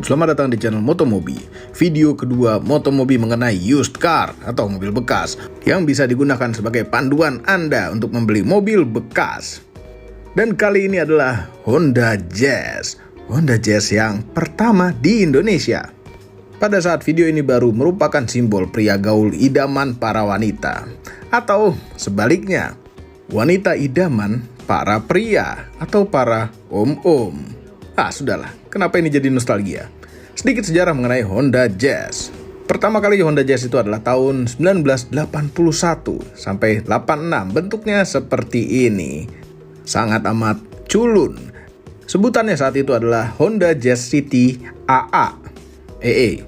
selamat datang di channel Motomobi. Video kedua Motomobi mengenai used car atau mobil bekas yang bisa digunakan sebagai panduan Anda untuk membeli mobil bekas. Dan kali ini adalah Honda Jazz. Honda Jazz yang pertama di Indonesia. Pada saat video ini baru merupakan simbol pria gaul idaman para wanita. Atau sebaliknya, wanita idaman para pria atau para om-om. Sudahlah, kenapa ini jadi nostalgia? Sedikit sejarah mengenai Honda Jazz. Pertama kali Honda Jazz itu adalah tahun 1981 sampai 86. Bentuknya seperti ini. Sangat amat culun. Sebutannya saat itu adalah Honda Jazz City AA. EE.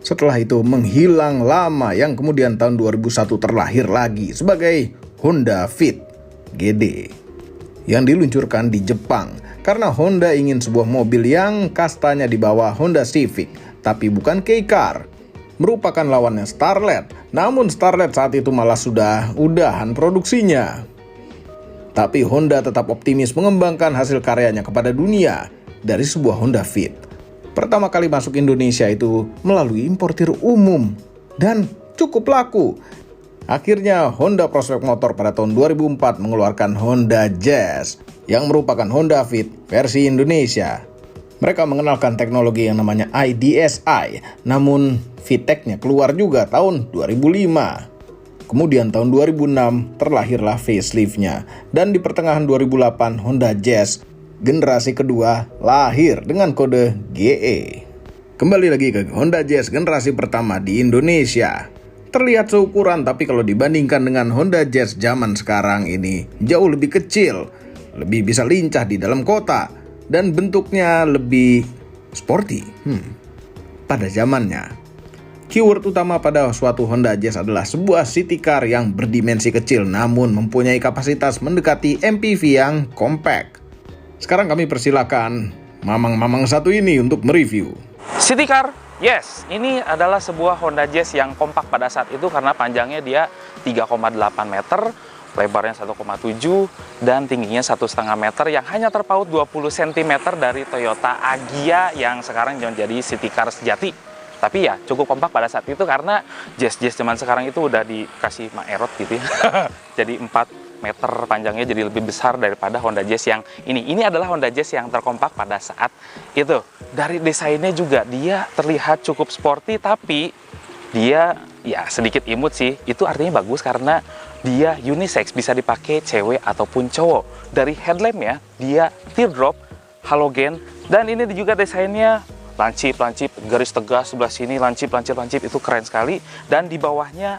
Setelah itu menghilang lama yang kemudian tahun 2001 terlahir lagi sebagai Honda Fit GD. Yang diluncurkan di Jepang. Karena Honda ingin sebuah mobil yang kastanya di bawah Honda Civic, tapi bukan K-Car. Merupakan lawannya Starlet, namun Starlet saat itu malah sudah udahan produksinya. Tapi Honda tetap optimis mengembangkan hasil karyanya kepada dunia dari sebuah Honda Fit. Pertama kali masuk Indonesia itu melalui importir umum dan cukup laku. Akhirnya Honda Prospect Motor pada tahun 2004 mengeluarkan Honda Jazz yang merupakan Honda Fit versi Indonesia. Mereka mengenalkan teknologi yang namanya IDSI, namun VTEC-nya keluar juga tahun 2005. Kemudian tahun 2006 terlahirlah facelift-nya, dan di pertengahan 2008 Honda Jazz generasi kedua lahir dengan kode GE. Kembali lagi ke Honda Jazz generasi pertama di Indonesia. Terlihat seukuran, tapi kalau dibandingkan dengan Honda Jazz zaman sekarang ini jauh lebih kecil, lebih bisa lincah di dalam kota, dan bentuknya lebih sporty. Pada zamannya, keyword utama pada suatu Honda Jazz adalah sebuah city car yang berdimensi kecil namun mempunyai kapasitas mendekati MPV yang compact. Sekarang kami persilakan mamang-mamang satu ini untuk mereview. City car. Yes, ini adalah sebuah Honda Jazz yang kompak pada saat itu karena panjangnya dia 3,8 meter, lebarnya 1,7, dan tingginya 1,5 meter yang hanya terpaut 20 cm dari Toyota Agya yang sekarang menjadi city car sejati. Tapi ya cukup kompak pada saat itu karena Jazz-Jazz zaman sekarang itu udah dikasih maerot gitu ya. Jadi 4 meter panjangnya, jadi lebih besar daripada Honda Jazz yang ini. Ini adalah Honda Jazz yang terkompak pada saat itu. Dari desainnya juga dia terlihat cukup sporty, tapi dia ya sedikit imut sih. Itu artinya bagus karena dia unisex, bisa dipakai cewek ataupun cowok. Dari headlampnya dia teardrop, halogen, dan ini juga desainnya lancip, garis tegas sebelah sini, lancip, itu keren sekali. Dan di bawahnya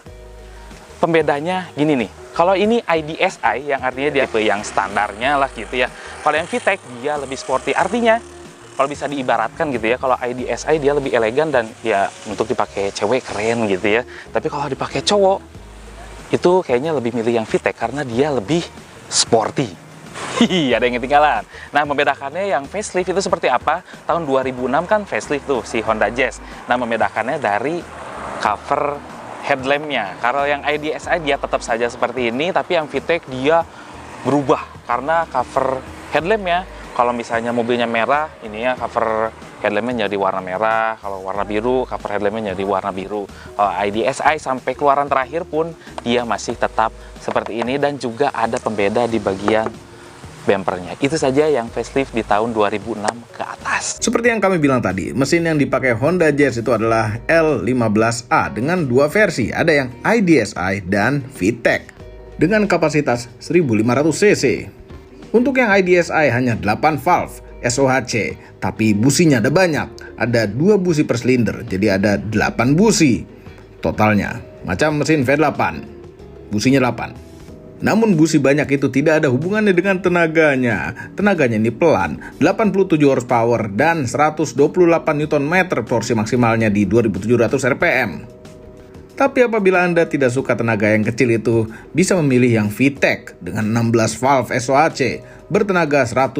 pembedanya gini nih. Kalau ini IDSI yang artinya dia tipe yang standarnya lah gitu ya. Kalau yang VTEC dia lebih sporty. Artinya kalau bisa diibaratkan gitu ya, kalau IDSI dia lebih elegan dan ya untuk dipakai cewek keren gitu ya. Tapi kalau dipakai cowok itu kayaknya lebih milih yang VTEC karena dia lebih sporty. Ada yang ketinggalan. Nah, membedakannya yang facelift itu seperti apa? Tahun 2006 kan facelift tuh si Honda Jazz. Nah, membedakannya dari cover headlampnya. Kalau yang IDSI dia tetap saja seperti ini, tapi yang VTEC dia berubah karena cover headlampnya. Kalau misalnya mobilnya merah, ini ya cover headlampnya jadi warna merah. Kalau warna biru, cover headlampnya jadi warna biru. Kalau IDSI sampai keluaran terakhir pun dia masih tetap seperti ini, dan juga ada pembeda di bagian bumpernya. Itu saja yang facelift di tahun 2006 ke atas. Seperti yang kami bilang tadi, mesin yang dipakai Honda Jazz itu adalah L15A dengan dua versi. Ada yang IDSI dan VTEC dengan kapasitas 1500 cc. Untuk yang IDSI hanya 8 valve SOHC, tapi businya ada banyak. Ada 2 busi per silinder, jadi ada 8 busi totalnya. Macam mesin V8, businya 8. Namun busi banyak itu tidak ada hubungannya dengan tenaganya. Tenaganya ini pelan, 87 horsepower dan 128 Nm torsi maksimalnya di 2700 rpm. Tapi apabila Anda tidak suka tenaga yang kecil itu, bisa memilih yang VTEC dengan 16 valve SOHC, bertenaga 109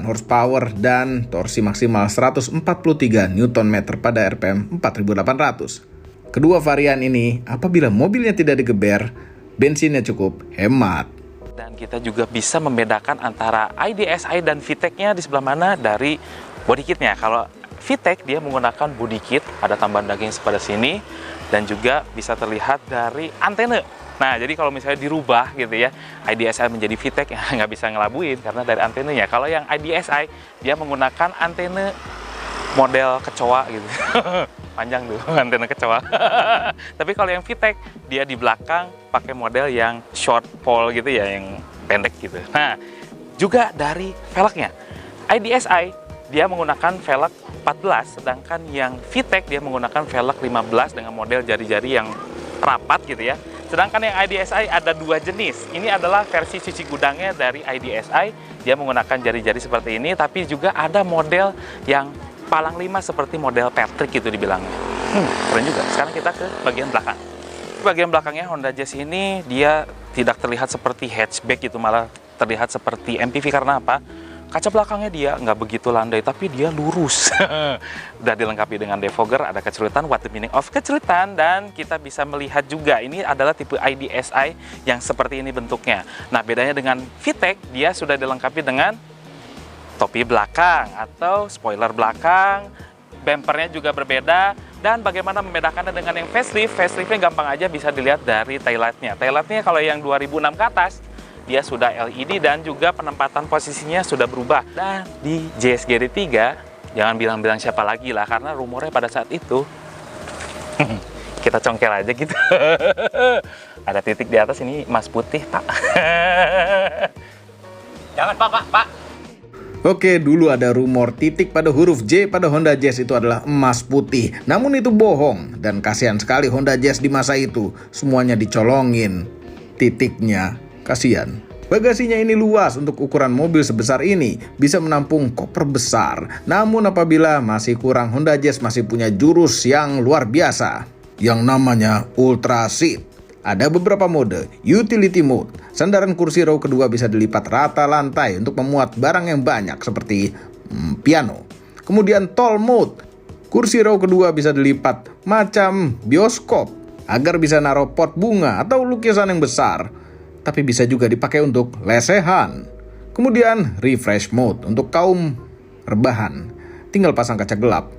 horsepower dan torsi maksimal 143 Nm pada rpm 4800. Kedua varian ini, apabila mobilnya tidak digeber, bensinnya cukup hemat. Dan kita juga bisa membedakan antara IDSI dan VTEC-nya di sebelah mana dari body kitnya. Kalau VTEC dia menggunakan body kit, ada tambahan daging pada sini, dan juga bisa terlihat dari antena. Nah, jadi kalau misalnya dirubah gitu ya, IDSI menjadi VTEC, ya nggak bisa ngelabuin karena dari antenanya. Kalau yang IDSI, dia menggunakan antena model kecoa gitu. Panjang tuh antena kecoa. Tapi kalau yang VTEC, dia di belakang pakai model yang short pole gitu ya, yang pendek gitu. Nah, juga dari velgnya. IDSI, dia menggunakan velg 14, sedangkan yang VTEC dia menggunakan velg 15 dengan model jari-jari yang rapat gitu ya. Sedangkan yang IDSI ada dua jenis. Ini adalah versi cuci gudangnya dari IDSI. Dia menggunakan jari-jari seperti ini, tapi juga ada model yang palang 5 seperti model Patrick gitu dibilangnya. Keren juga. Sekarang kita ke bagian belakang. Bagian belakangnya Honda Jazz ini dia tidak terlihat seperti hatchback gitu, malah terlihat seperti MPV. Karena apa? Kaca belakangnya dia nggak begitu landai, tapi dia lurus. Udah dilengkapi dengan defogger, ada kecerutan, what the meaning of kecerutan, dan kita bisa melihat juga ini adalah tipe IDSI yang seperti ini bentuknya. Nah, bedanya dengan VTEC, dia sudah dilengkapi dengan topi belakang atau spoiler belakang, bumpernya juga berbeda, dan bagaimana membedakannya dengan yang facelift? Faceliftnya gampang aja, bisa dilihat dari taillightnya. Taillightnya kalau yang 2006 ke atas, dia sudah LED dan juga penempatan posisinya sudah berubah. Dan di JSGD 3, jangan bilang-bilang siapa lagi lah, karena rumornya pada saat itu, kita congkel aja gitu. Ada titik di atas, ini emas putih, Pak. Jangan, Pak. Oke, dulu ada rumor titik pada huruf J pada Honda Jazz itu adalah emas putih. Namun itu bohong, dan kasihan sekali Honda Jazz di masa itu. Semuanya dicolongin titiknya. Kasihan. Bagasinya ini luas untuk ukuran mobil sebesar ini, bisa menampung koper besar. Namun apabila masih kurang, Honda Jazz masih punya jurus yang luar biasa, yang namanya Ultra Seat. Ada beberapa mode, Utility Mode, sandaran kursi row kedua bisa dilipat rata lantai untuk memuat barang yang banyak seperti piano. Kemudian Tall Mode, kursi row kedua bisa dilipat macam bioskop agar bisa naruh pot bunga atau lukisan yang besar. Tapi bisa juga dipakai untuk lesehan. Kemudian Refresh Mode untuk kaum rebahan, tinggal pasang kaca gelap.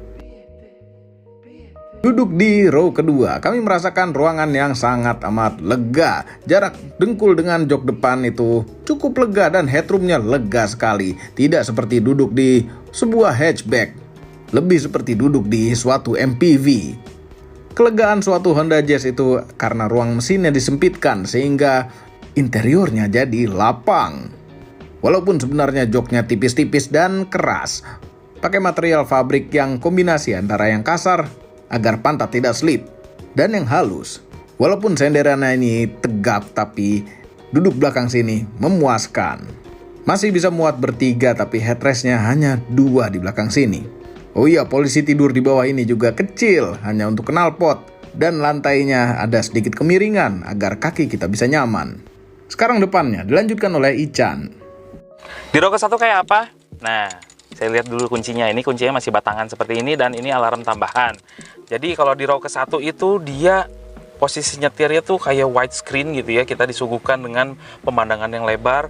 Duduk di row kedua, kami merasakan ruangan yang sangat amat lega. Jarak dengkul dengan jok depan itu cukup lega dan headroomnya lega sekali. Tidak seperti duduk di sebuah hatchback, lebih seperti duduk di suatu MPV. Kelegaan suatu Honda Jazz itu karena ruang mesinnya disempitkan sehingga interiornya jadi lapang. Walaupun sebenarnya joknya tipis-tipis dan keras, pakai material fabrik yang kombinasi antara yang kasar agar pantat tidak slip dan yang halus. Walaupun senderannya ini tegap, tapi duduk belakang sini memuaskan. Masih bisa muat bertiga, tapi headrestnya hanya 2 di belakang sini. Oh iya, posisi tidur di bawah ini juga kecil, hanya untuk knalpot, dan lantainya ada sedikit kemiringan agar kaki kita bisa nyaman. Sekarang depannya dilanjutkan oleh Ican. Di row ke-1 kayak apa? Nah, saya lihat dulu kuncinya. Ini kuncinya masih batangan seperti ini, dan ini alarm tambahan. Jadi kalau di row ke-1 itu dia posisi nyetirnya tuh kayak widescreen gitu ya. Kita disuguhkan dengan pemandangan yang lebar,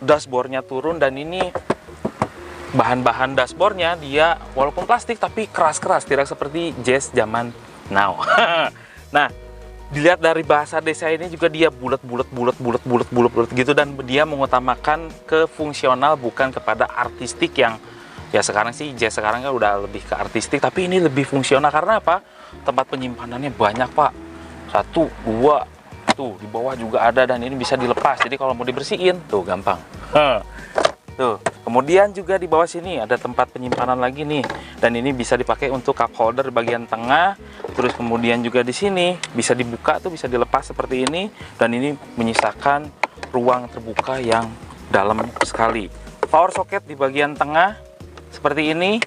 dashboardnya turun, dan ini bahan-bahan dashboardnya dia walaupun plastik tapi keras-keras, tidak seperti Jazz zaman now. Nah, dilihat dari bahasa desain ini juga dia bulat gitu, dan dia mengutamakan ke fungsional bukan kepada artistik yang ya sekarang sih Jazz sekarang kan udah lebih ke artistik, tapi ini lebih fungsional. Karena apa? Tempat penyimpanannya banyak, Pak. 1, 2, tuh di bawah juga ada, dan ini bisa dilepas. Jadi kalau mau dibersihin tuh gampang. Tuh. Kemudian juga di bawah sini ada tempat penyimpanan lagi nih, dan ini bisa dipakai untuk cup holder di bagian tengah. Terus kemudian juga di sini bisa dibuka tuh, bisa dilepas seperti ini, dan ini menyisakan ruang terbuka yang dalam sekali. Power socket di bagian tengah seperti ini,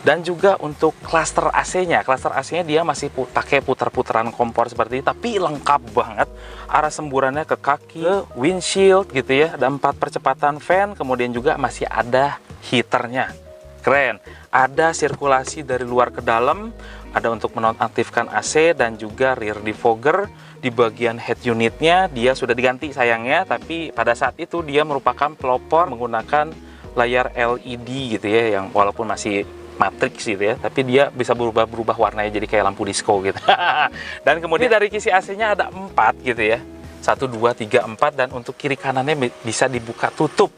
dan juga untuk cluster AC-nya. Cluster AC-nya dia masih pakai putar-putaran kompor seperti ini, tapi lengkap banget. Arah semburannya ke kaki, ke windshield gitu ya. Ada 4 percepatan fan, kemudian juga masih ada heaternya. Keren. Ada sirkulasi dari luar ke dalam, ada untuk menonaktifkan AC, dan juga rear defogger. Di bagian head unitnya dia sudah diganti sayangnya, tapi pada saat itu dia merupakan pelopor menggunakan layar LED gitu ya, yang walaupun masih matrix gitu ya, tapi dia bisa berubah warnanya jadi kayak lampu disco gitu. Dan kemudian dari kisi AC-nya ada 4 gitu ya, 1, 2, 3, 4, dan untuk kiri kanannya bisa dibuka tutup.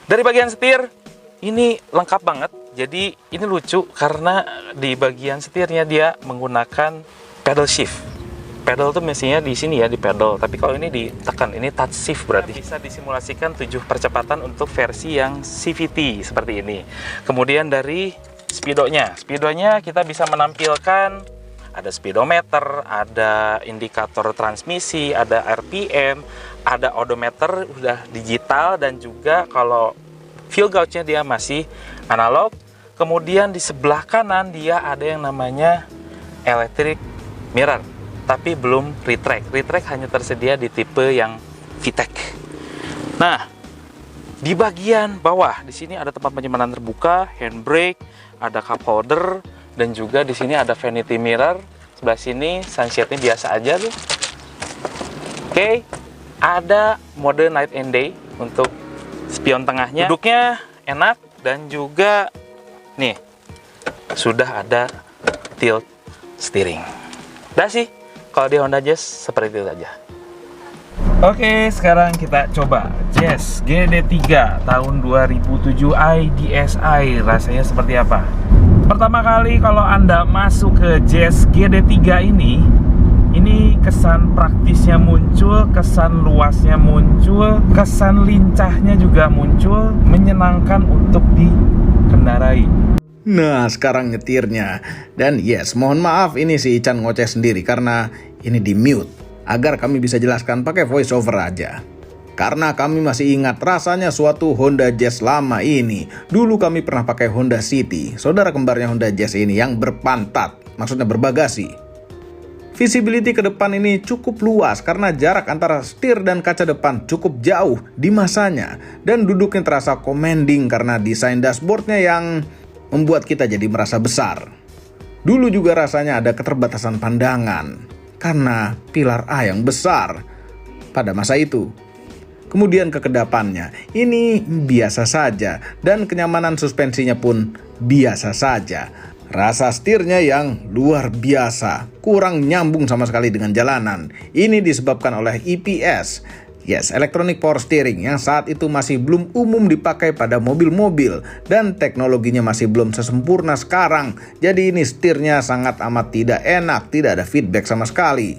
Dari bagian setir ini lengkap banget. Jadi ini lucu karena di bagian setirnya dia menggunakan pedal shift. Pedal tuh mestinya di sini ya, di pedal, tapi kalau ini ditekan, ini touch shift berarti. Bisa disimulasikan 7 percepatan untuk versi yang CVT seperti ini. Kemudian dari speedonya kita bisa menampilkan ada speedometer, ada indikator transmisi, ada RPM, ada odometer udah digital, dan juga kalau fuel gauge-nya dia masih analog. Kemudian di sebelah kanan dia ada yang namanya electric mirror, tapi belum retract. Retract hanya tersedia di tipe yang VTEC. Nah, di bagian bawah di sini ada tempat penyimpanan terbuka, handbrake, ada cup holder, dan juga di sini ada vanity mirror. Sebelah sini sunshade-nya biasa aja tuh. Oke, ada mode night and day untuk spion tengahnya. Duduknya enak, dan juga nih sudah ada tilt steering. Udah sih, kalau di Honda Jazz seperti itu saja. Oke, sekarang kita coba Jazz GD3 tahun 2007 IDSi. Rasanya seperti apa? Pertama kali kalau Anda masuk ke Jazz GD3 ini kesan praktisnya muncul, kesan luasnya muncul, kesan lincahnya juga muncul, menyenangkan untuk dikendarai. Nah, sekarang nyetirnya. Dan yes, mohon maaf ini si Ican ngoceh sendiri karena ini di mute agar kami bisa jelaskan pakai voice over aja. Karena kami masih ingat rasanya suatu Honda Jazz lama ini. Dulu kami pernah pakai Honda City, saudara kembarnya Honda Jazz ini yang berpantat, maksudnya berbagasi. Visibility ke depan ini cukup luas karena jarak antara setir dan kaca depan cukup jauh di masanya. Dan duduknya terasa commanding karena desain dashboardnya yang membuat kita jadi merasa besar. Dulu juga rasanya ada keterbatasan pandangan karena pilar A yang besar pada masa itu. Kemudian kekedapannya ini biasa saja, dan kenyamanan suspensinya pun biasa saja. Rasa setirnya yang luar biasa, kurang nyambung sama sekali dengan jalanan. Ini disebabkan oleh EPS. Yes, Electronic Power Steering, yang saat itu masih belum umum dipakai pada mobil-mobil dan teknologinya masih belum sesempurna sekarang. Jadi ini setirnya sangat amat tidak enak, tidak ada feedback sama sekali.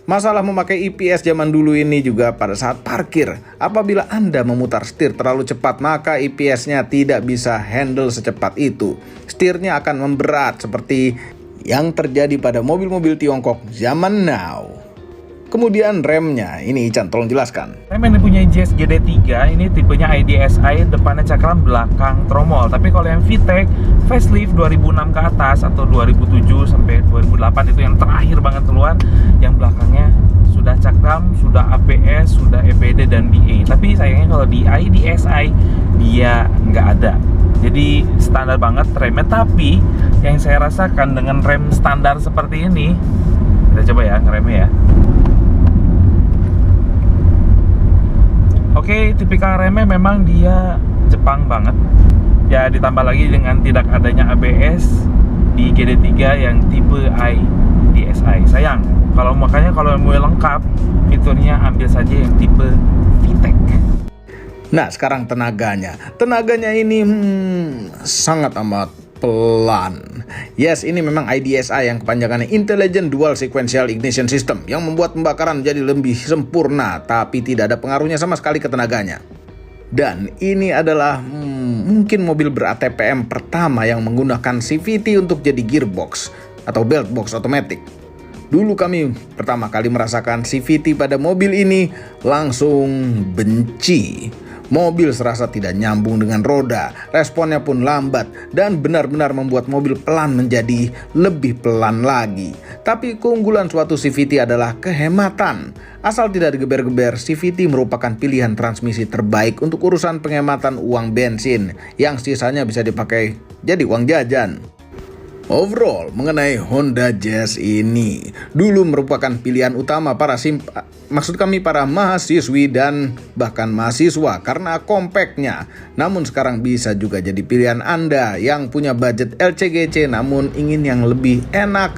Masalah memakai EPS zaman dulu ini juga pada saat parkir. Apabila Anda memutar setir terlalu cepat, maka EPS-nya tidak bisa handle secepat itu. Setirnya akan memberat seperti yang terjadi pada mobil-mobil Tiongkok zaman now. Kemudian remnya, ini Ican tolong jelaskan. Rem yang dipunyai Jazz GD3 ini tipenya IDSi, depannya cakram, belakang tromol. Tapi kalau yang VTEC facelift 2006 ke atas atau 2007 sampai 2008 itu yang terakhir banget keluar, yang belakangnya sudah cakram, sudah ABS, sudah EPD dan DA. Tapi sayangnya kalau di IDSi dia nggak ada. Jadi standar banget remnya. Tapi yang saya rasakan dengan rem standar seperti ini, kita coba ya ngeremnya ya. Oke, tipikal remnya memang dia Jepang banget. Ya, ditambah lagi dengan tidak adanya ABS di GD3 yang tipe IDSi. Sayang, makanya kalau mau lengkap fiturnya ambil saja yang tipe VTEC. Nah, sekarang tenaganya. Tenaganya ini sangat amat pelan. Yes, ini memang IDSi yang kepanjangannya Intelligent Dual Sequential Ignition System, yang membuat pembakaran menjadi lebih sempurna, tapi tidak ada pengaruhnya sama sekali ke tenaganya. Dan ini adalah mungkin mobil ber-ATPM pertama yang menggunakan CVT untuk jadi gearbox atau belt box otomatis. Dulu kami pertama kali merasakan CVT pada mobil ini langsung benci. Mobil serasa tidak nyambung dengan roda, responnya pun lambat, dan benar-benar membuat mobil pelan menjadi lebih pelan lagi. Tapi keunggulan suatu CVT adalah kehematan. Asal tidak digeber-geber, CVT merupakan pilihan transmisi terbaik untuk urusan penghematan uang bensin, yang sisanya bisa dipakai jadi uang jajan. Overall, mengenai Honda Jazz ini, dulu merupakan pilihan utama para mahasiswi dan bahkan mahasiswa karena kompaknya. Namun sekarang bisa juga jadi pilihan Anda yang punya budget LCGC namun ingin yang lebih enak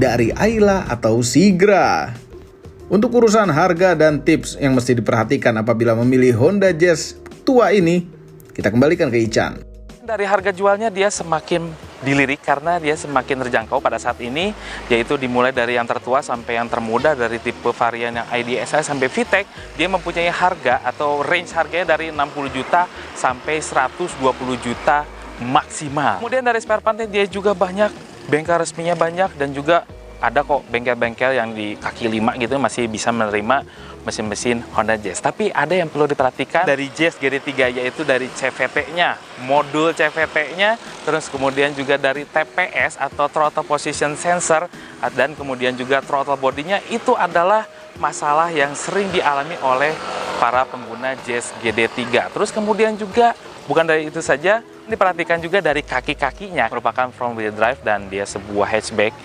dari Ayla atau Sigra. Untuk urusan harga dan tips yang mesti diperhatikan apabila memilih Honda Jazz tua ini, kita kembalikan ke Ican. Dari harga jualnya dia semakin dilirik karena dia semakin terjangkau pada saat ini, yaitu dimulai dari yang tertua sampai yang termuda, dari tipe varian yang IDSI sampai VTEC. Dia mempunyai harga atau range harganya dari 60 juta sampai 120 juta maksimal. Kemudian dari spare partnya dia juga banyak, bengkel resminya banyak, dan juga ada kok bengkel-bengkel yang di kaki 5 gitu masih bisa menerima mesin-mesin Honda Jazz. Tapi ada yang perlu diperhatikan dari Jazz GD3, yaitu dari CVT-nya, modul CVT-nya, terus kemudian juga dari TPS atau Throttle Position Sensor, dan kemudian juga throttle body-nya. Itu adalah masalah yang sering dialami oleh para pengguna Jazz GD3. Terus kemudian juga bukan dari itu saja, diperhatikan juga dari kaki-kakinya, merupakan front wheel drive dan dia sebuah hatchback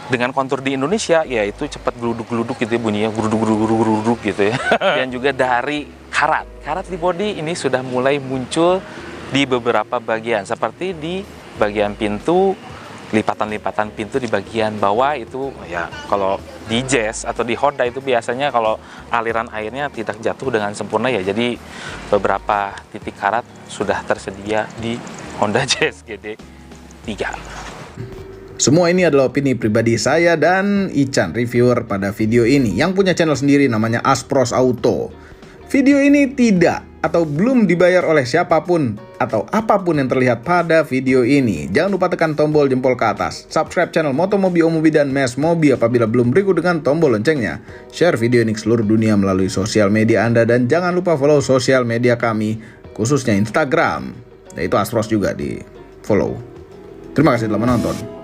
dengan kontur di Indonesia, yaitu cepat geluduk-geluduk gitu ya, bunyinya geluduk-geluduk gitu ya. Dan juga dari karat di bodi ini sudah mulai muncul di beberapa bagian, seperti di bagian pintu, lipatan-lipatan pintu di bagian bawah itu ya. Kalau di Jazz atau di Honda itu biasanya kalau aliran airnya tidak jatuh dengan sempurna ya, jadi beberapa titik karat sudah tersedia di Honda Jazz GD3. Semua ini adalah opini pribadi saya dan Ican, reviewer pada video ini, yang punya channel sendiri namanya Aspros Auto. Video ini tidak atau belum dibayar oleh siapapun atau apapun yang terlihat pada video ini. Jangan lupa tekan tombol jempol ke atas, subscribe channel Motomobi, Omobi, dan Mes Mobi apabila belum, berikut dengan tombol loncengnya. Share video ini ke seluruh dunia melalui sosial media Anda, dan jangan lupa follow sosial media kami, khususnya Instagram, yaitu Aspros juga di follow. Terima kasih telah menonton.